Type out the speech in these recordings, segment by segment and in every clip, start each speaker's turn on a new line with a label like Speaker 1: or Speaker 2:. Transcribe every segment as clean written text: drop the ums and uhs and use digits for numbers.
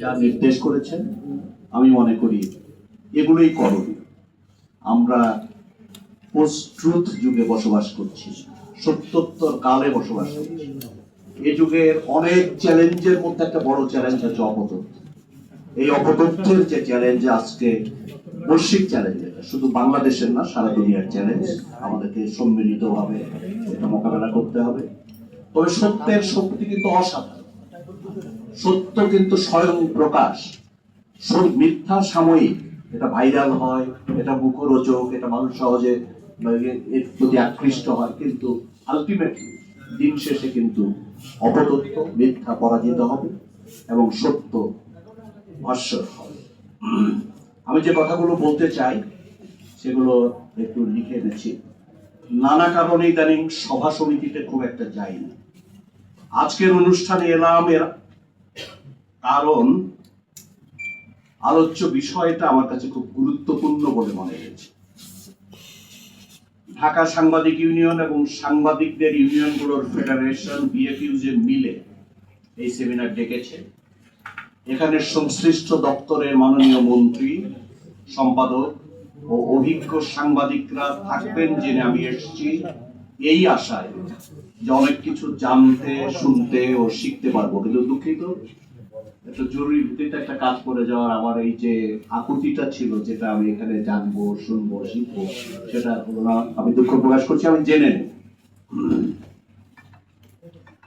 Speaker 1: যা নির্দেশ করেছেন আমি মনে করি এগুলোই করণীয়। আমরা পোস্ট ট্রুথ যুগে বসবাস করছি, সত্যোত্তর কালে বসবাস করছি। এই যুগের অনেক চ্যালেঞ্জের মধ্যে একটা বড় চ্যালেঞ্জ হচ্ছে অপতথ্য। এই অপতথ্যের যে চ্যালেঞ্জ আজকে বৈশ্বিক চ্যালেঞ্জ, শুধু বাংলাদেশের না, সারা দুনিয়ার চ্যালেঞ্জ, আমাদেরকে সম্মিলিতভাবে এটা মোকাবেলা করতে হবে। তবে সত্যের শক্তি কিন্তু অসাধারণ, সত্য কিন্তু স্বয়ং প্রকাশ। মিথ্যা সাময়িক, এটা ভাইরাল হয়, এটা মুখরোচক, এটা মানুষ সহজে এর প্রতি আকৃষ্ট হয়, কিন্তু আলটিমেটলি দিন শেষে কিন্তু অপতথ্য, মিথ্যা পরাজিত হবে এবং সত্য ভাস্বর হবে। আমি যে কথাগুলো বলতে চাই সেগুলো একটু লিখে এনেছি। নানা কারণে ইদানিং সভা সমিতিতে খুব একটা যাই না। আজকের অনুষ্ঠানে এলাম এর কারণ আলোচ্য বিষয়টা আমার কাছে খুব গুরুত্বপূর্ণ বলে মনে হয়েছে। ঢাকা সাংবাদিক ইউনিয়ন এবং সাংবাদিকদের ইউনিয়নগুলোর ফেডারেশন বিএফইউজে মিলে এই সেমিনার ডেকেছে। এখানে সংশ্লিষ্ট দপ্তরের মাননীয় মন্ত্রী, সম্পাদক ও অভিজ্ঞ সাংবাদিকরা থাকবেন জেনে আমি এসেছি এই আশায় যে অনেক কিছু জানতে, শুনতে ও শিখতে পারবো। কিন্তু দুঃখিত, একটা জরুরি ভিত্তিতে একটা কাজ করে যাওয়ার আমার এই যে আকুতিটা ছিল, যেটা আমি এখানে জানবো, শুনবো, শিখবো, সেটা হলো না। আমি দুঃখ প্রকাশ করছি, আমি জেনে নেই।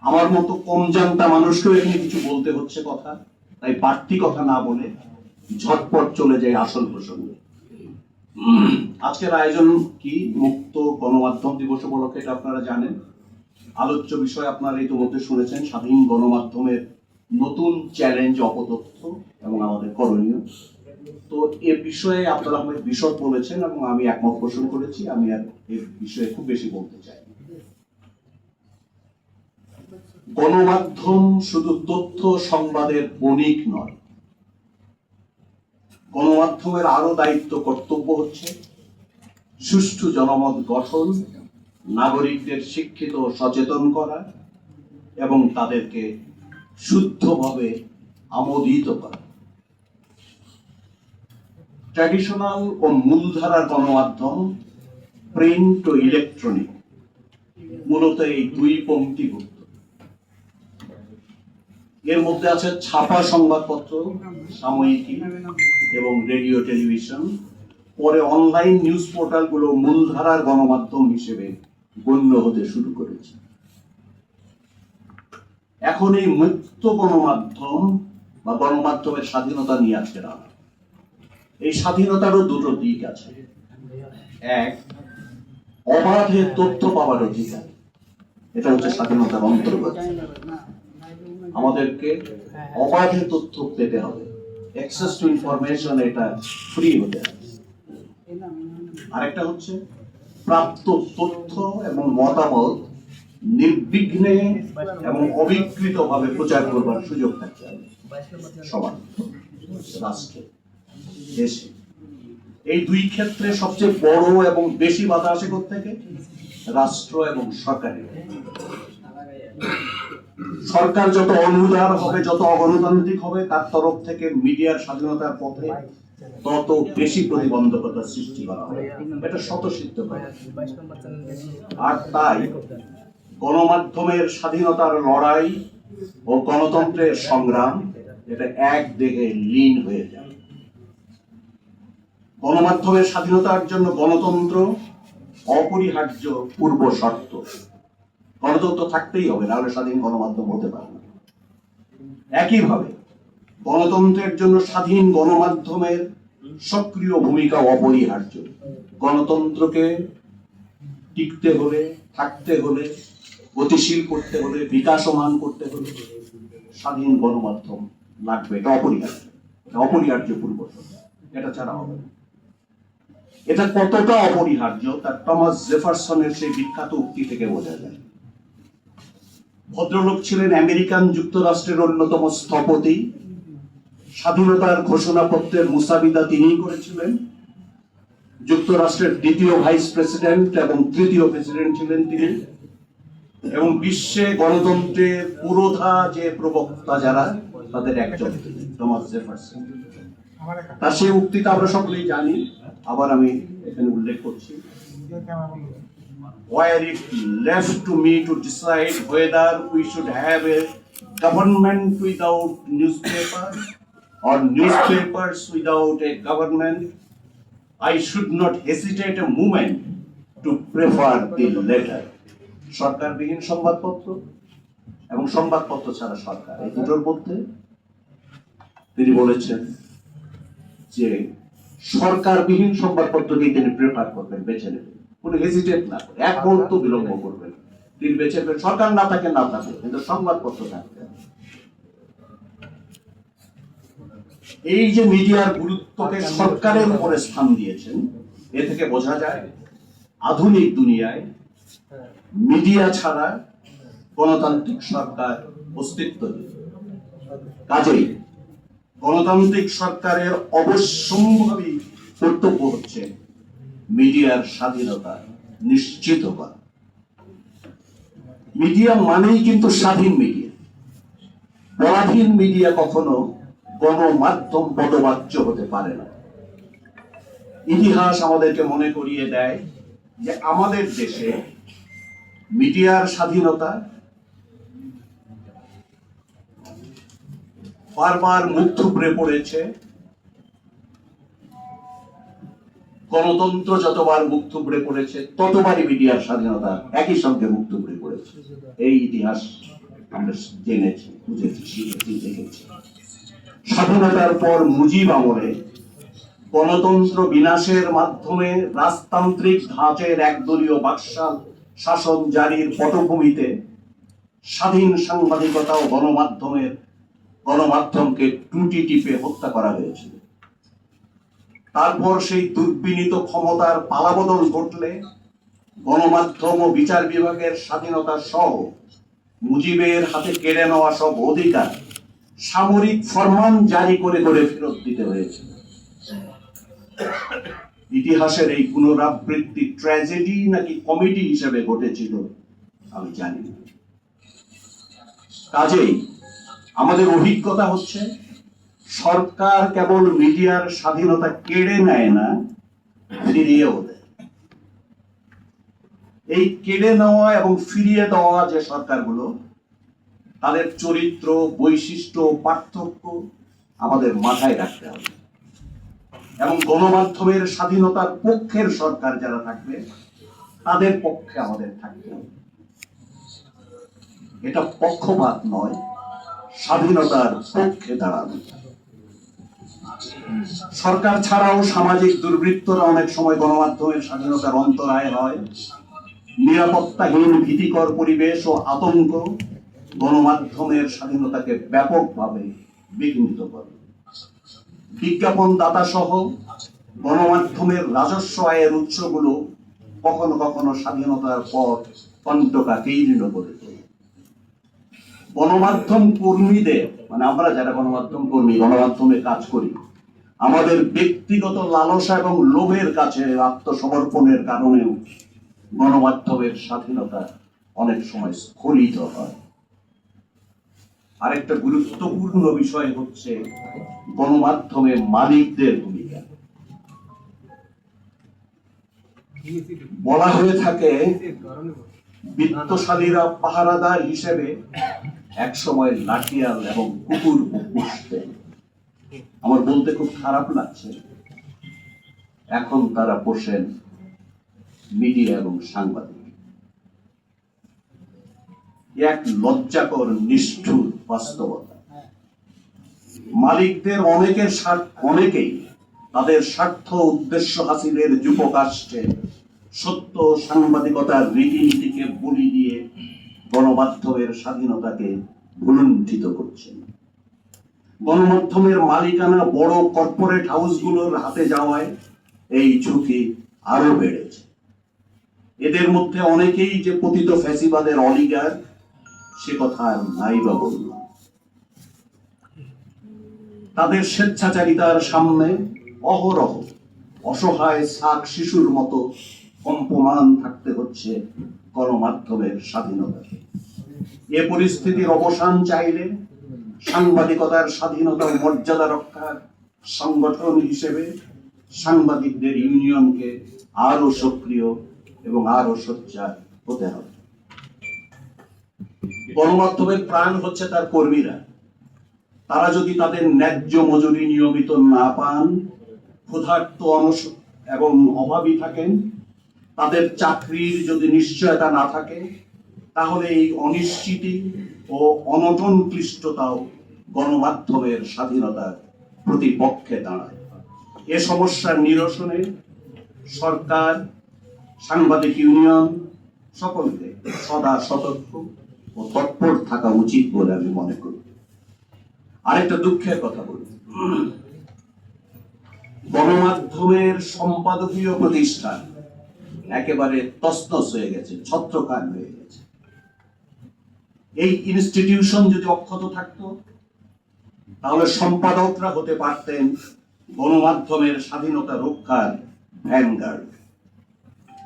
Speaker 1: আমার মতো কম জানতা মানুষকেও এখানে কিছু বলতে হচ্ছে কথা, তাই বাড়তি কথা না বলে ঝটপট চলে যায় আসল প্রসঙ্গে। আজকের আয়োজন কি? মুক্ত গণমাধ্যম দিবস উপলক্ষে, এটা আপনারা জানেন। আলোচ্য বিষয় আপনারা ইতিমধ্যে শুনেছেন, স্বাধীন গণমাধ্যমের নতুন চ্যালেঞ্জ, অপতথ্য এবং আমাদের করণীয়। তো এ বিষয়ে আপনারা আমাকে বিশদ বলেছেন এবং আমি একমত পোষণ করেছি। আমি আর এই বিষয়ে খুব বেশি বলতে চাই। গণমাধ্যম শুধু তথ্য সংবাদের বণিক নয়। গণমাধ্যমের আরো দায়িত্ব, কর্তব্য হচ্ছে সুষ্ঠু জনমত গঠন, নাগরিকদের শিক্ষিত ও সচেতন করা এবং তাদেরকে শুদ্ধভাবে আমোদিত করা। ট্র্যাডিশনাল ও মূলধারার গণমাধ্যম, প্রিন্ট ও ইলেকট্রনিক, মূলত এই দুই পংক্তিভুক্ত। এর মধ্যে আছে ছাপা সংবাদপত্র, সাময়িকী এবং রেডিও, টেলিভিশন। পরে অনলাইন নিউজ পোর্টালগুলো মূলধারার গণমাধ্যম হিসেবে গণ্য হতে শুরু করেছে। এখন এই মুক্ত গণমাধ্যম বা গণমাধ্যমের স্বাধীনতা নিয়ে আজকে না। এই স্বাধীনতারও দুটো দিক আছে। এক, অবাধে তথ্য পাওয়ার অধিকার, এটা হচ্ছে স্বাধীনতার অন্তর্গত। আমাদেরকে অবাধে তথ্য পেতে হবে, অ্যাক্সেস টু ইনফরমেশন, এটা ফ্রি হতে হবে। আরেকটা হচ্ছে প্রাপ্ত তথ্য এবং মতামত নির্বিঘ্নে এবং অবিকৃত ভাবে প্রচার করবার সুযোগ থাকতে হবে সবার, রাষ্ট্রে, দেশে। এই দুই ক্ষেত্রে সবচেয়ে বড় এবং বেশি বাধা আসে থেকে রাষ্ট্র এবং সরকারের। সরকার যত অনুদার হবে, যত অগণতান্ত্রিক হবে, তার তরফ থেকে মিডিয়ার স্বাধীনতার পথে তত বেশি প্রতিবন্ধকতা সৃষ্টি করা হবে, এটা স্বতঃসিদ্ধ করে। আর তাই গণমাধ্যমের স্বাধীনতার লড়াই ও গণতন্ত্রের সংগ্রাম, এটা এক দেহে লীন হয়ে যায়। গণমাধ্যমের স্বাধীনতার জন্য গণতন্ত্র অপরিহার্য পূর্ব শর্ত। গণতন্ত্র থাকতেই হবে, নাহলে স্বাধীন গণমাধ্যম হতে পারে না। একইভাবে গণতন্ত্রের জন্য স্বাধীন গণমাধ্যমের সক্রিয় ভূমিকা অপরিহার্য। গণতন্ত্রকে টিকতে হলে, থাকতে হলে, গতিশীল করতে হলে, বিকাশমান করতে হলে স্বাধীন গণমাধ্যম লাগবে, এটা অপরিহার্য, এটা অপরিহার্য পূর্ব শর্ত, এটা ছাড়া হবে না। এটা কতটা অপরিহার্য তা টমাস জেফারসনের সেই বিখ্যাত উক্তি থেকে বোঝা যায়। ভদ্রলোক ছিলেন আমেরিকান যুক্তরাষ্ট্রের অন্যতম স্থপতি। স্বাধীনতার ঘোষণাপত্রের মুসাবিদা তিনিই করেছিলেন। যুক্তরাষ্ট্রের দ্বিতীয় ভাইস প্রেসিডেন্ট এবং তৃতীয় প্রেসিডেন্ট ছিলেন তিনি। এবং বিশ্বে গণতন্ত্রের পুরোধা যে প্রবক্তা যারা, তাদের একজন টমাস জেফারসন। তার সেই উক্তিটা আমরা সকলেই জানি, আবার আমি এখানে উল্লেখ করছি, where it left to me to decide whether we should have a government without newspaper or newspapers without a government, I should not hesitate a moment to prefer the latter. সরকারবিহীন সংবাদপত্র এবং সংবাদপত্র ছাড়া সরকার, এই দুটোর মধ্যে তিনি বলেছেন যে সরকারবিহীন সংবাদপত্রকেই তিনি প্রেফার করবেন, বেছে নেবেন, কোনো হেজিটেট না করে, এক মুহূর্ত বিলম্ব করবেন, তিনি বেছে নেবেন। সরকার না থাকে কিন্তু সংবাদপত্র থাকতে হবে। এই যে মিডিয়ার গুরুত্বকে সরকারের উপরে স্থান দিয়েছেন, এ থেকে বোঝা যায় আধুনিক দুনিয়ায় মিডিয়া ছাড়া গণতান্ত্রিক সরকার অস্তিত্ব নেই। কাজেই গণতান্ত্রিক সরকারের অবশ্যম্ভাবী কর্তব্য হচ্ছে মিডিয়ার স্বাধীনতা নিশ্চিত করা। মিডিয়া মানেই কিন্তু স্বাধীন মিডিয়া। পরাধীন মিডিয়া কখনো গণমাধ্যম পদবাচ্য হতে পারে না। ইতিহাস আমাদেরকে মনে করিয়ে দেয় যে আমাদের দেশে মিডিয়ার স্বাধীনতা বারবার মুখ থুবড়ে পড়েছে। গণতন্ত্র যতবার মুখ থুবড়ে পড়েছে, ততবারই মিডিয়ার স্বাধীনতা একই সঙ্গে মুখ থুবড়ে পড়েছে। এই ইতিহাস আমরা জেনেছি, বুঝেছি, শিখেছি, দেখেছি। স্বাধীনতার পর মুজিব আমলে গণতন্ত্র বিনাশের মাধ্যমে রাজতান্ত্রিক ধাঁচের একদলীয় বাকশাল শাসন জারির পটভূমিতে স্বাধীন সাংবাদিকতা ও গণমাধ্যমকে টুটি টিপে হত্যা করা হয়েছিল। তারপর সেই দুর্বিনীত ক্ষমতার পালাবদল ঘটলে গণমাধ্যম ও বিচার বিভাগের স্বাধীনতা সহ মুজিবের হাতে কেড়ে নেওয়া সব অধিকার সামরিক ফরমান জারি করে ফেরত দিতে হয়েছিল। ইতিহাসের এই পুনরাবৃত্তি ট্র্যাজেডি নাকি কমেডি হিসেবে ঘটেছিল আমি জানি না। কাজেই আমাদের অভিজ্ঞতা হচ্ছে সরকার কেবল মিডিয়ার স্বাধীনতা কেড়ে নেয় না, ফিরিয়েও দেয়। এই কেড়ে নেওয়া এবং ফিরিয়ে দেওয়া যে সরকারগুলো, তাদের চরিত্র, বৈশিষ্ট্য, পার্থক্য আমাদের মাথায় রাখতে হবে। এবং গণমাধ্যমের স্বাধীনতার পক্ষের সরকার যারা থাকবে, তাদের পক্ষে আমাদের থাকতে হবে। এটা পক্ষপাত নয়, স্বাধীনতার পক্ষে দাঁড়ানো। সরকার ছাড়াও সামাজিক দুর্বৃত্তরা অনেক সময় গণমাধ্যমের স্বাধীনতার অন্তরায় হয়। নিরাপত্তাহীন ভীতিকর পরিবেশ ও আতঙ্ক গণমাধ্যমের স্বাধীনতাকে ব্যাপকভাবে বিঘ্নিত করে। বিজ্ঞাপন দাতা সহ গণমাধ্যমের রাজস্ব আয়ের উৎসগুলো কখনো কখনো স্বাধীনতার পর কণ্টকা কেইরিন করে তোলে। গণমাধ্যম কর্মীদের, মানে আমরা যারা গণমাধ্যম কর্মী, গণমাধ্যমে কাজ করি, আমাদের ব্যক্তিগত লালসা এবং লোভের কাছে আত্মসমর্পণের কারণেও গণমাধ্যমের স্বাধীনতা অনেক সময় স্খলিত হয়। আরেকটা গুরুত্বপূর্ণ বিষয় হচ্ছে গণমাধ্যমে মালিকদের ভূমিকা। বলা হয়ে থাকে বিত্তশালীরা পাহারাদার হিসেবে একসময় লাঠিয়াল এবং কুকুর পুষতেন। আমার বলতে খুব খারাপ লাগছে, এখন তারা পোষেন মিডিয়া এবং সাংবাদিক। এক লজ্জাকর নিষ্ঠুর বাস্তবতা। মালিকদের অনেকেই তাদের স্বার্থ উদ্দেশ্য হাসিলের যুবকাষ্টে সত্য সাংবাদিকতার রীতিনীতিকে বলি দিয়ে গণমাধ্যমের স্বাধীনতাকে ভুলুণ্ঠিত করছেন। গণমাধ্যমের মালিকানা বড় কর্পোরেট হাউসগুলোর হাতে যাওয়ায় এই ঝুঁকি আরো বেড়েছে। এদের মধ্যে অনেকেই যে পতিত ফ্যাসিবাদের অলিগার, সে কথা আর নাই বা বললাম। তাদের স্বেচ্ছাচারিতার সামনে অহরহ অসহায় শাক শিশুর মতো কম্পমান থাকতে হচ্ছে গণমাধ্যমের স্বাধীনতাকে। এ পরিস্থিতির অবসান চাইলে সাংবাদিকতার স্বাধীনতা ও মর্যাদা রক্ষার সংগঠন হিসেবে সাংবাদিকদের ইউনিয়নকে আরো সক্রিয় এবং আরো সোচ্চার হতে হবে। গণমাধ্যমের প্রাণ হচ্ছে তার কর্মীরা। তারা যদি তাদের ন্যায্য মজুরি নিয়মিত না পান, ক্ষুধার্ত এবং অভাবী থাকেন, তাদের চাকরির যদি নিশ্চয়তা না থাকে, তাহলে এই অনিশ্চিতি ও অনটন ক্লিষ্টতাও গণমাধ্যমের স্বাধীনতার প্রতিপক্ষে দাঁড়ায়। এ সমস্যার নিরসনে সরকার, সাংবাদিক ইউনিয়ন সকলকে সদা সতর্ক ও তৎপর থাকা উচিত বলে আমি মনে করি। আরেকটা দুঃখের কথা বলি, গণমাধ্যমের সম্পাদকীয় প্রতিষ্ঠান একেবারে তছনছ হয়ে গেছে, ছত্রখান হয়ে গেছে। এই ইনস্টিটিউশন যদি অক্ষত থাকতো, তাহলে সম্পাদকরা হতে পারতেন গণমাধ্যমের স্বাধীনতা রক্ষার ভ্যানগার্ড।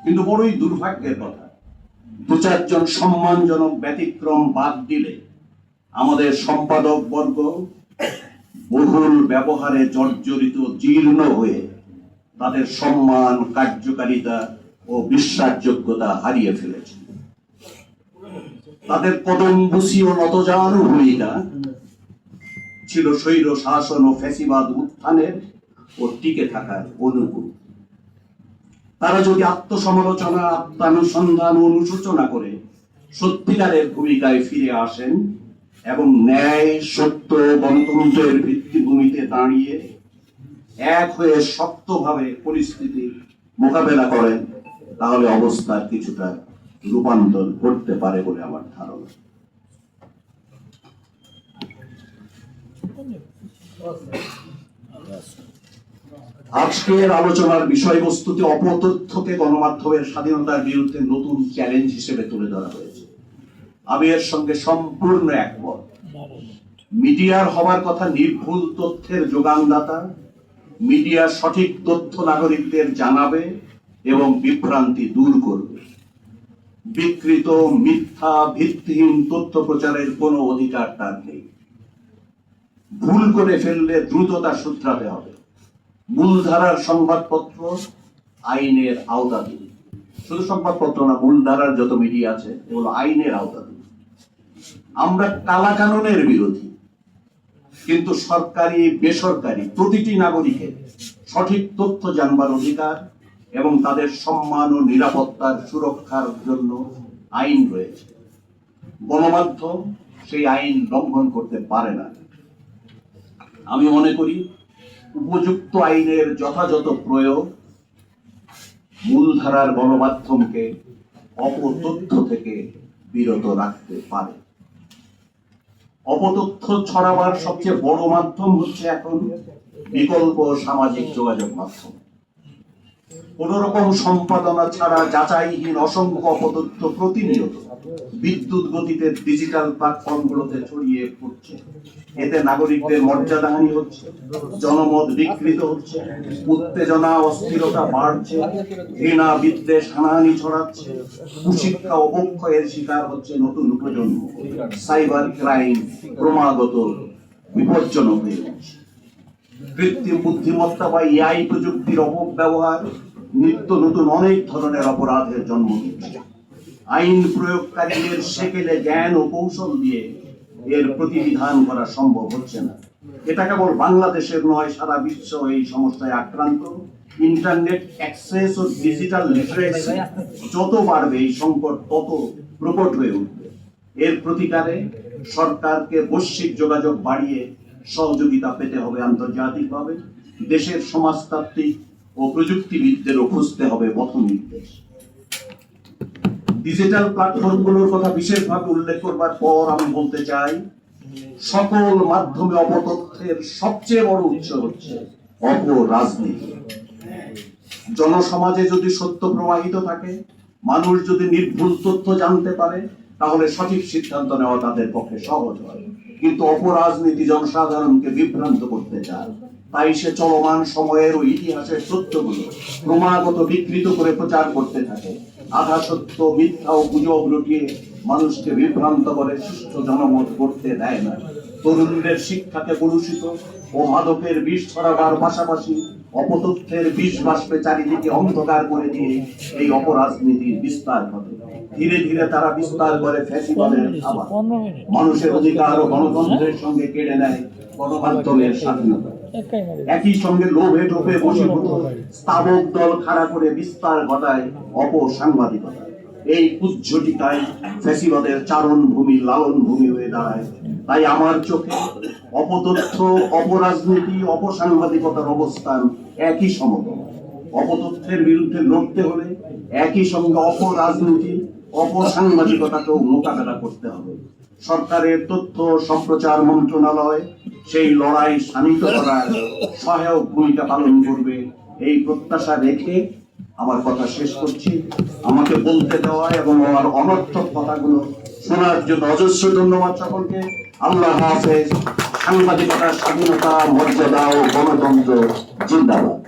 Speaker 1: কিন্তু বড়ই দুর্ভাগ্যের কথা, দু চারজন সম্মানজনক ব্যতিক্রম বাদ দিলে আমাদের সম্পাদক বর্গ বহুল ব্যবহারে জর্জরিত, জীর্ণ হয়ে তাদের সম্মান, কার্যকারিতা ও বিশ্বাসযোগ্যতা হারিয়ে ফেলেছে। তাদের কদমবুসি ও নতজানু ভূমিকা ছিল স্বৈর শাসন ও ফ্যাসিবাদ উত্থানের ও টিকে থাকার অনুকূল। তারা যদি আত্মসমালোচনা, আত্মানুসন্ধান ও অনুশোচনা করে সত্যিকারের ভূমিকায় ফিরে আসেন এবং ন্যায়, সত্য, গণতন্ত্রের ভিত্তিভূমিতে দাঁড়িয়ে এক হয়ে শক্তভাবে পরিস্থিতি মোকাবেলা করেন, তাহলে অবস্থার কিছুটা রূপান্তর করতে পারে বলে আমার ধারণা। আজকের আলোচনার বিষয়বস্তুতে অপতথ্যকে গণমাধ্যমের স্বাধীনতার বিরুদ্ধে নতুন চ্যালেঞ্জ হিসেবে তুলে ধরা হয়েছে। আমি এর সঙ্গে সম্পূর্ণ একমত। মিডিয়ার হবার কথা নির্ভুল তথ্যের যোগানদাতা। মিডিয়া সঠিক তথ্য নাগরিকদের জানাবে এবং বিভ্রান্তি দূর করবে। বিকৃত, মিথ্যা, ভিত্তিহীন তথ্য প্রচারের কোনো অধিকার তার নেই। ভুল করে ফেললে দ্রুততা শুধরাতে হবে। মূলধারার সংবাদপত্র আইনের আওতাধীন। শুধু সংবাদপত্র না, মূলধারার যত মিডিয়া আছে এগুলো আইনের আওতাধীন। আমরা কালা কানুনের বিরোধী, কিন্তু সরকারি, বেসরকারি প্রতিটি নাগরিকের সঠিক তথ্য জানবার অধিকার এবং তাদের সম্মান ও নিরাপত্তার সুরক্ষার জন্য আইন রয়েছে। গণমাধ্যম সেই আইন লঙ্ঘন করতে পারে না। আমি মনে করি উপযুক্ত আইনের যথাযথ প্রয়োগ মূলধারার গণমাধ্যমকে অপতথ্য থেকে বিরত রাখতে পারে। অপতথ্য ছড়াবার সবচেয়ে বড় মাধ্যম হচ্ছে এখন বিকল্প সামাজিক যোগাযোগ মাধ্যম। কোন রকম সম্পাদনা ছাড়া যাচাইহীন অসংখ্য অপতথ্য প্রতিনিয়ত বিদ্যুৎ গতিতে ডিজিটাল প্ল্যাটফর্মগুলোতে ছড়িয়ে পড়ছে। এতে নাগরিকদের মর্যাদাহানি হচ্ছে, জনমত বিকৃত হচ্ছে, উত্তেজনা, অস্থিরতা বাড়ছে, ঘৃণা, বিদ্বেষ, হানাহানি ছড়াচ্ছে, কুশিক্ষা, অবক্ষয়ের শিকার হচ্ছে নতুন প্রজন্ম। সাইবার ক্রাইম ক্রমাগত বিপজ্জনক হয়ে উঠছে। কৃত্রিম বুদ্ধিমত্তা বা এআই প্রযুক্তির অপব্যবহার নিত্য নতুন অনেক ধরনের অপরাধের জন্ম দিচ্ছে। আইন প্রয়োগকারীদের সেকেলে জ্ঞান ও কৌশল দিয়ে এর প্রতিবিধান করা সম্ভব হচ্ছে না। এটা কেবল বাংলাদেশের নয়, সারা বিশ্ব এই সমস্যায় আক্রান্ত। ইন্টারনেট অ্যাক্সেস ও ডিজিটাল লিটারেসি যত বাড়বে, এই সংকট তত প্রকট হয়ে উঠবে। এর প্রতিকারে সরকারকে বৈশ্বিক যোগাযোগ বাড়িয়ে সহযোগিতা পেতে হবে আন্তর্জাতিকভাবে। দেশের সমাজতাত্ত্বিক ও প্রযুক্তিবিদদেরও খুঁজতে হবে পথ নির্দেশ। ডিজিটাল প্ল্যাটফর্মগুলোর কথা বিশেষভাবে উল্লেখ করবার পর আমি বলতে চাই, সকল মাধ্যমে অপতথ্যের সবচেয়ে বড় উৎস হচ্ছে অপরাজনীতি। জনসমাজে যদি সত্য প্রবাহিত থাকে, মানুষ যদি নির্ভুল তথ্য জানতে পারে, তাহলে সঠিক সিদ্ধান্ত নেওয়া তাদের পক্ষে সহজ হয়। কিন্তু অপরাজনীতি জনসাধারণকে বিভ্রান্ত করতে চায়, তাই সে চলমান সময়ের ও ইতিহাসের তথ্যগুলো ক্রমাগত বিকৃত করে প্রচার করতে থাকে। আধা সত্য, মিথ্যা ও গুজব রটিয়ে মানুষকে বিভ্রান্ত করে, সুষ্ঠু জনমত করতে দেয় না। তরুণদের শিক্ষাকে কলুষিত ও মাদকের বিষ ছড়াবার পাশাপাশি অপতথ্যের বিষ বাষ্পে চারিদিকে অন্ধকার করে দিয়ে এই অপরাজনীতির বিস্তার ঘটে। ধীরে ধীরে তারা বিস্তার করে ফ্যাসিবাদের খাবার, মানুষের অধিকার ও গণতন্ত্রের সঙ্গে কেড়ে নেয় গণমাধ্যমের স্বাধীনতা। একই সঙ্গে লোভে টোপে বশীভূত স্থাবক দল খাড়া করে বিস্তার ঘটায় অপসাংবাদিকতা। এই উজ্জটিকায় ফ্যাসিবাদের চারণ ভূমি লালন ভূমি হয়ে দাঁড়ায়। তাই আমার চোখে অপতথ্য, অপরাজনীতি, অপসাংবাদিকতার অবস্থান একই সমতল। অপতথ্যের বিরুদ্ধে লড়তে হলে একই সঙ্গে অপরাজনীতি, অপসাংবাদিকতাকেও মোকাবেলা করতে হবে। সরকারের তথ্য সম্প্রচার মন্ত্রণালয় সেই লড়াই শানিত করার সহায়ক ভূমিকা পালন করবে, এই প্রত্যাশা রেখে আমার কথা শেষ করছি। আমাকে বলতে দেওয়া এবং আমার অনর্থক কথাগুলো শোনার জন্য অজস্র ধন্যবাদ সকলকে। আল্লাহ হাফেজ। সাংবাদিকতার স্বাধীনতা, মর্যাদা ও গণতন্ত্র জিন্দাবাদ।